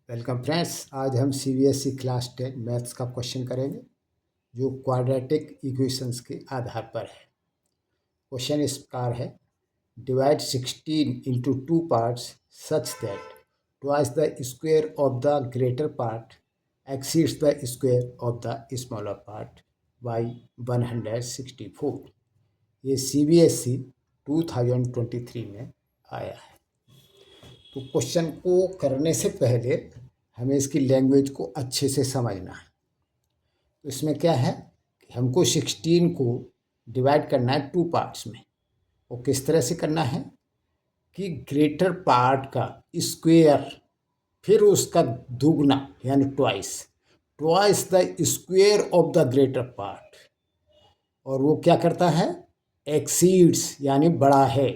Welcome friends. आज हम CBSE class 10 maths का क्वेश्चन करेंगे जो क्वाड्रेटिक इक्वेशंस के आधार पर है। क्वेश्चन इस प्रकार है, divide 16 into 2 parts such that twice the square of the greater part exceeds the square of the smaller part by 164। ये सीबीएसई 2023 में आया है। तो क्वेश्चन को करने से पहले हमें इसकी लैंग्वेज को अच्छे से समझना है। तो इसमें क्या है कि हमको 16 को डिवाइड करना है 2 पार्ट्स में। और किस तरह से करना है कि ग्रेटर पार्ट का स्क्वायर फिर उसका दुगना यानी twice the square of the greater part. और वो क्या करता है, एक्सीड्स यानी बड़ा है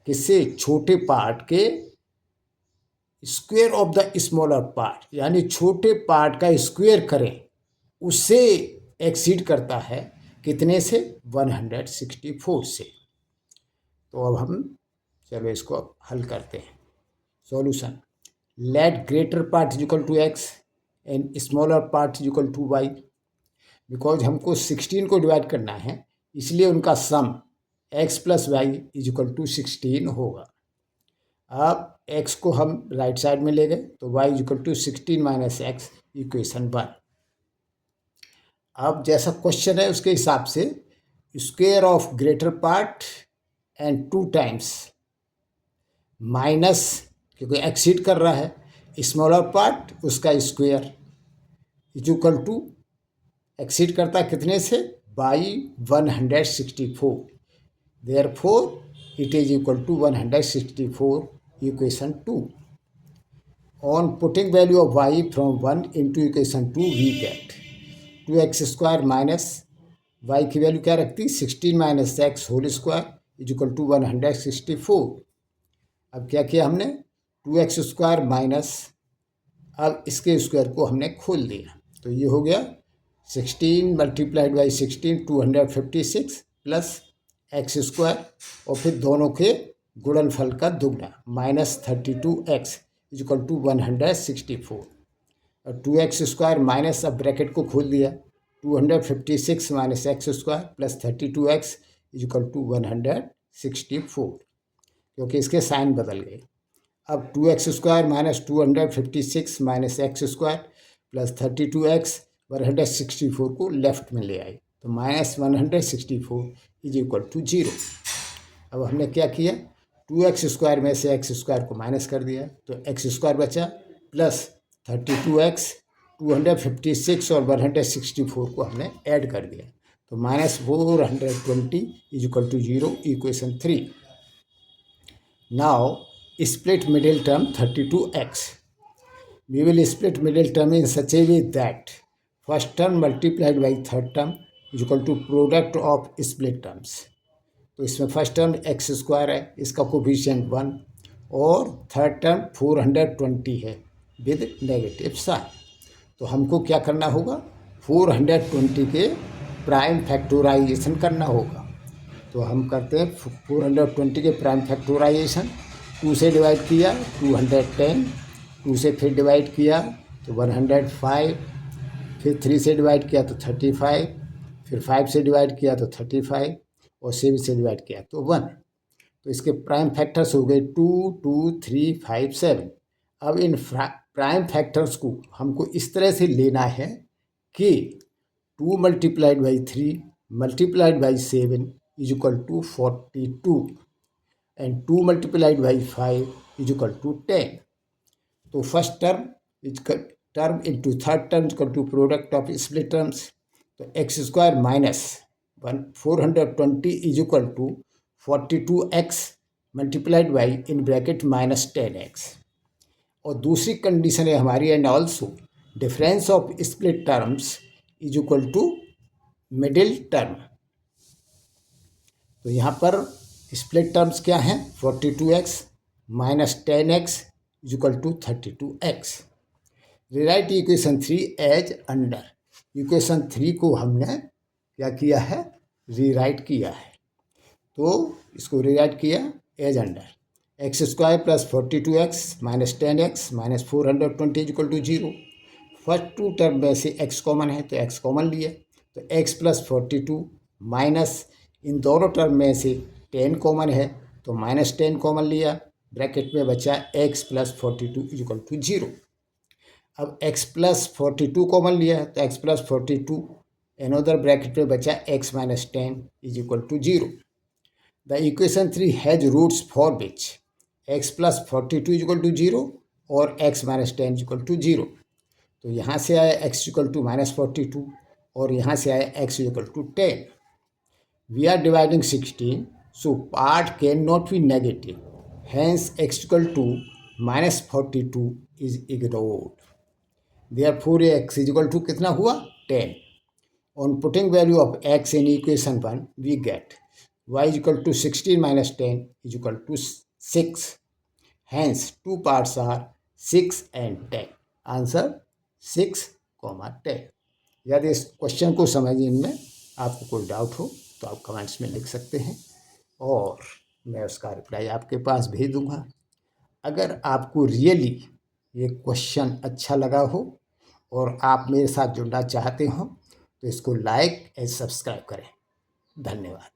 किससे, छोटे पार्ट के square of the smaller part, यानी छोटे पार्ट का स्क्वायर करें उससे एक्सीड करता है कितने से, 164 से। तो अब हम चलो इसको हल करते हैं। Solution, let greater part is equal to x and smaller part is equal to y. Because हमको 16 को डिवाइड करना है इसलिए उनका sum x plus y is equal to 16 होगा। अब x को हम राइट साइड में ले गए तो y is equal to 16 minus x, equation 1। अब जैसा क्वेश्चन है उसके हिसाब से square of greater part and 2 times minus, क्योंकि एक्सीड कर रहा है, स्मॉलर पार्ट उसका square is equal to exceed करता है कितने से, by 164। Therefore it is equal to 164, equation 2. On putting value of y from 1 into equation 2 we get 2x square minus y की वैल्यू क्या रखती, 16 minus x whole square is equal to 164। अब क्या किया हमने, 2x स्क्वायर माइनस, अब इसके square को हमने खोल दिया तो ये हो गया 16 multiplied by 16 256 plus x square और फिर दोनों के गुणनफल का दुगना minus 32x is equal to 164। और 2x स्क्वायर माइनस, अब ब्रैकेट को खोल दिया, 256 minus x square plus 32x is equal to 164, क्योंकि इसके साइन बदल गए। अब 2x square minus 256 minus x square plus 32x 164 को लेफ्ट में ले आए तो माइनस 164 इज इक्वल टू 0। अब हमने क्या किया, 2x स्क्वायर में से एक्स स्क्वायर को माइनस कर दिया तो एक्स स्क्वायर बचा प्लस 32x 256 और 164 को हमने ऐड कर दिया तो minus 420 is equal to 0, equation 3। Now split middle term 32x। We will split middle term in such a way that first term multiplied by third term is equal to product of split terms. तो इसमें first term x square है, इसका coefficient 1 और third term 420 है with negative sign. तो हमको क्या करना होगा, 420 के प्राइम फैक्टोराइजेशन करना होगा। तो हम करते हैं 420 के प्राइम फैक्टोराइजेशन। 2 से डिवाइड किया 210, 2 से फिर डिवाइड किया तो 105, फिर 3 से डिवाइड किया तो 35, फिर 5 से डिवाइड किया तो 35 और 7 से डिवाइड किया तो 1। तो इसके प्राइम फैक्टर्स हो गए 2, 2, 3, 5, 7। अब इन प्राइम फैक्टर्स को हमको इस तरह से लेना है कि 2 multiplied by 3 multiplied by 7 is equal to 42 and 2 multiplied by 5 is equal to 10। तो first term into third term equal to product of split terms. तो x square minus 420 is equal to 42x multiplied by in bracket minus 10x। और दूसरी condition है हमारी, and also difference of split terms is equal to middle term. तो यहाँ पर split terms क्या हैं, 42x minus 10x is equal to 32x। Rewrite equation 3 as under. Equation 3 को हमने क्या किया है, रीराइट किया है। तो इसको रीराइट किया as under. X square plus 42x minus 10x minus 420 equal to 0। First two term में से x कॉमन है तो x कॉमन लिए, तो x प्लस 42 माइनस इन दोनों टर्म में से 10 कॉमन है तो माइनस 10 कॉमन लिया, ब्रैकेट में बचा x प्लस 42 इक्वल टू 0। अब x प्लस 42 कॉमन लिया है तो x प्लस 42 अनदर ब्रैकेट में बचा x minus 10 is equal to 0। The equation 3 has roots for which x plus 42 equal to 0 और x माइनस 10 इक्वल टू 0। तो यहाँ से आया x इक्वल टू माइनस 42 और यहाँ से आया x equal to 10। We are dividing 16, so part can not be negative, hence x equal to minus 42 is ignored. Therefore x is equal to कितना हुआ 10। On putting value of x in equation 1 we get y is equal to 16 minus 10 is equal to 6. Hence, two parts are 6 and 10. Answer 6, 10. यदि इस question को समझने में आपको कोई doubt हो तो आप कमेंट्स में लिख सकते हैं और मैं उसका रिप्लाई आपके पास भेज दूंगा। अगर आपको रियली ये क्वेश्चन अच्छा लगा हो और आप मेरे साथ जुड़ना चाहते हो तो इसको लाइक एंड सब्सक्राइब करें। धन्यवाद।